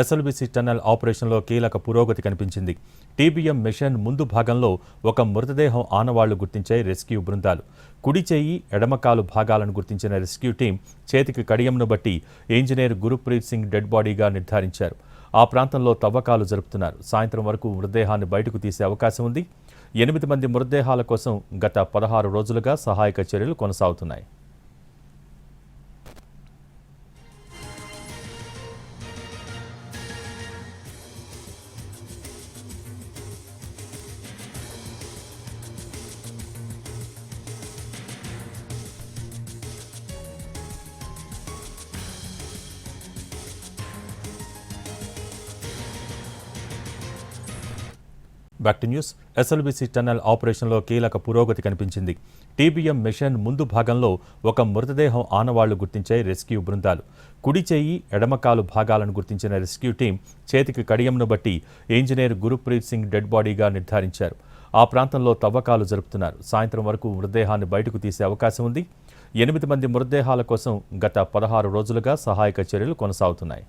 SLBC tunnel ఆపరేషన్లో కీలక పురోగతి కనిపించింది. టీబీఎం మిషన్ ముందు భాగంలో ఒక మృతదేహం ఆనవాళ్లు గుర్తించాయి రెస్క్యూ బృందాలు. కుడి చేయి, ఎడమకాలు భాగాలను గుర్తించిన రెస్క్యూ టీం చేతికి కడియంను బట్టి ఇంజనీర్ గురుప్రీత్ సింగ్ డెడ్ బాడీగా నిర్ధారించారు. ఆ ప్రాంతంలో తవ్వకాలు జరుపుతున్నారు. సాయంత్రం వరకు మృతదేహాన్ని బయటకు తీసే అవకాశం ఉంది. 8 మంది మృతదేహాల కోసం గత 16 రోజులుగా సహాయక చర్యలు కొనసాగుతున్నాయి. Back to news. SLBC tunnel ఆపరేషన్లో కీలక పురోగతి కనిపించింది. టీబీఎం మిషన్ ముందు భాగంలో ఒక మృతదేహం ఆనవాళ్లు గుర్తించాయి రెస్క్యూ బృందాలు. కుడి చేయి, ఎడమకాలు భాగాలను గుర్తించిన రెస్క్యూ టీం చేతికి కడియంను బట్టి ఇంజనీర్ గురుప్రీత్ సింగ్ డెడ్ బాడీగా నిర్ధారించారు. ఆ ప్రాంతంలో తవ్వకాలు జరుపుతున్నారు. సాయంత్రం వరకు మృతదేహాన్ని బయటకు తీసే అవకాశం ఉంది. 8 మంది మృతదేహాల కోసం గత 16 రోజులుగా సహాయక చర్యలు కొనసాగుతున్నాయి.